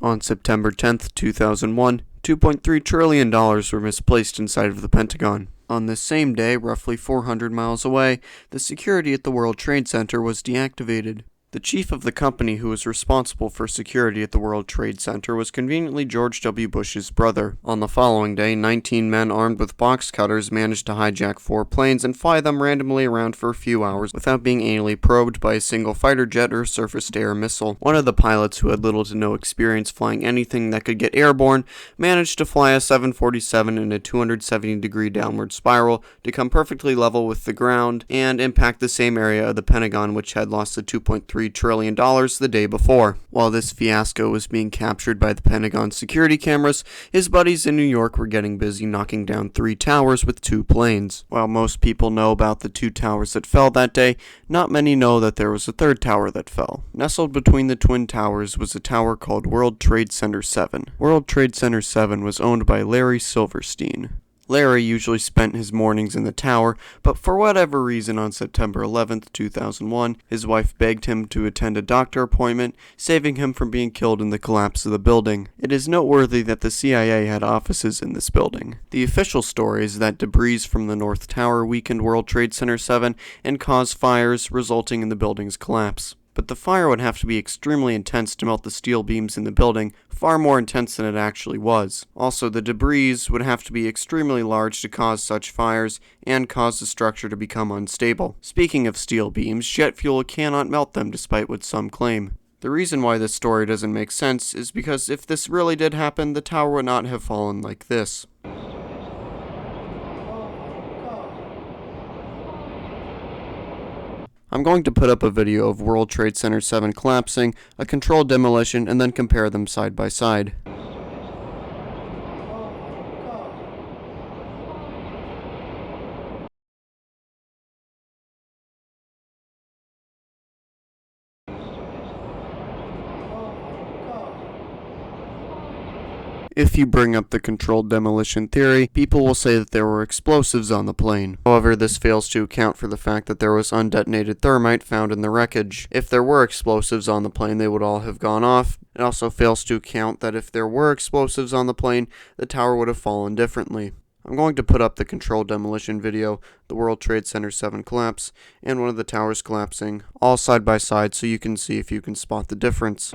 On September 10th, 2001, $2.3 trillion were misplaced inside of the Pentagon. On this same day, roughly 400 miles away, the security at the World Trade Center was deactivated. The chief of the company who was responsible for security at the World Trade Center was conveniently George W. Bush's brother. On the following day, 19 men armed with box cutters managed to hijack 4 planes and fly them randomly around for a few hours without being anally probed by a single fighter jet or surface-to-air missile. One of the pilots, who had little to no experience flying anything that could get airborne, managed to fly a 747 in a 270-degree downward spiral to come perfectly level with the ground and impact the same area of the Pentagon which had lost the $2.3 trillion the day before. While this fiasco was being captured by the Pentagon security cameras, his buddies in New York were getting busy knocking down 3 towers with 2 planes. While most people know about the 2 towers that fell that day, not many know that there was a 3rd tower that fell. Nestled between the twin towers was a tower called World Trade Center 7. World Trade Center 7 was owned by Larry Silverstein. Larry usually spent his mornings in the tower, but for whatever reason on September 11th, 2001, his wife begged him to attend a doctor appointment, saving him from being killed in the collapse of the building. It is noteworthy that the CIA had offices in this building. The official story is that debris from the North Tower weakened World Trade Center 7 and caused fires, resulting in the building's collapse. But the fire would have to be extremely intense to melt the steel beams in the building, far more intense than it actually was. Also, the debris would have to be extremely large to cause such fires and cause the structure to become unstable. Speaking of steel beams, jet fuel cannot melt them despite what some claim. The reason why this story doesn't make sense is because if this really did happen, the tower would not have fallen like this. I'm going to put up a video of World Trade Center 7 collapsing, a controlled demolition, and then compare them side by side. If you bring up the controlled demolition theory, people will say that there were explosives on the plane. However, this fails to account for the fact that there was undetonated thermite found in the wreckage. If there were explosives on the plane, they would all have gone off. It also fails to account that if there were explosives on the plane, the tower would have fallen differently. I'm going to put up the controlled demolition video, the World Trade Center 7 collapse, and one of the towers collapsing, all side by side so you can see if you can spot the difference.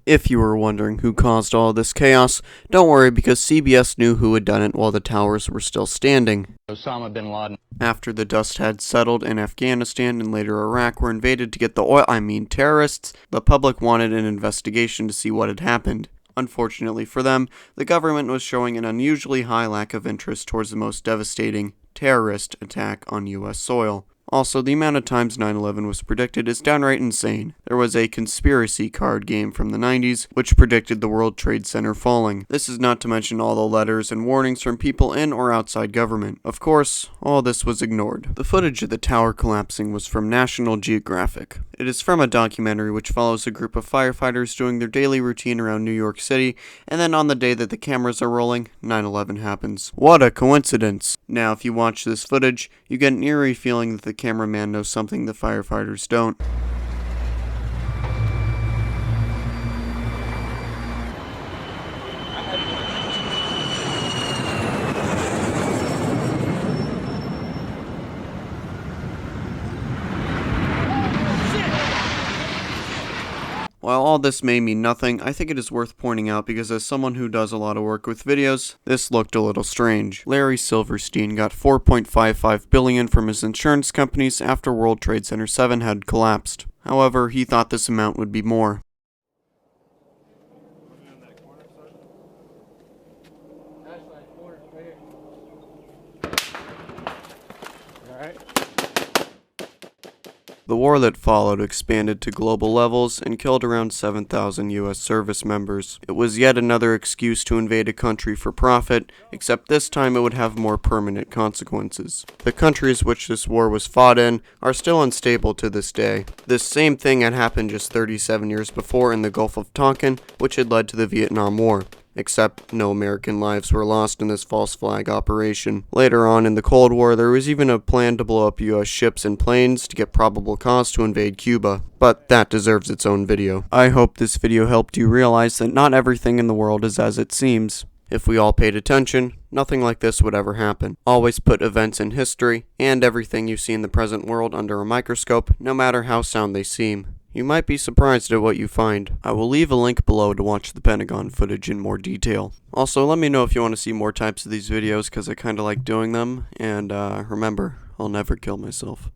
If you were wondering who caused all this chaos, don't worry because CBS knew who had done it while the towers were still standing. Osama bin Laden. After the dust had settled and Afghanistan and later Iraq were invaded to get the terrorists, the public wanted an investigation to see what had happened. Unfortunately for them, the government was showing an unusually high lack of interest towards the most devastating terrorist attack on U.S. soil. Also, the amount of times 9/11 was predicted is downright insane. There was a conspiracy card game from the 90s which predicted the World Trade Center falling. This is not to mention all the letters and warnings from people in or outside government. Of course, all this was ignored. The footage of the tower collapsing was from National Geographic. It is from a documentary which follows a group of firefighters doing their daily routine around New York City, and then on the day that the cameras are rolling, 9/11 happens. What a coincidence! Now, if you watch this footage, you get an eerie feeling that the cameraman knows something the firefighters don't. While all this may mean nothing, I think it is worth pointing out because as someone who does a lot of work with videos, this looked a little strange. Larry Silverstein got $4.55 billion from his insurance companies after World Trade Center 7 had collapsed. However, he thought this amount would be more. The war that followed expanded to global levels and killed around 7,000 U.S. service members. It was yet another excuse to invade a country for profit, except this time it would have more permanent consequences. The countries which this war was fought in are still unstable to this day. This same thing had happened just 37 years before in the Gulf of Tonkin, which had led to the Vietnam War. except no American lives were lost in this false flag operation. Later on in the Cold War, there was even a plan to blow up US ships and planes to get probable cause to invade Cuba, but that deserves its own video. I hope this video helped you realize that not everything in the world is as it seems. If we all paid attention, nothing like this would ever happen. Always put events in history and everything you see in the present world under a microscope, no matter how sound they seem. You might be surprised at what you find. I will leave a link below to watch the Pentagon footage in more detail. Also, let me know if you want to see more types of these videos, because I kinda like doing them, and remember, I'll never kill myself.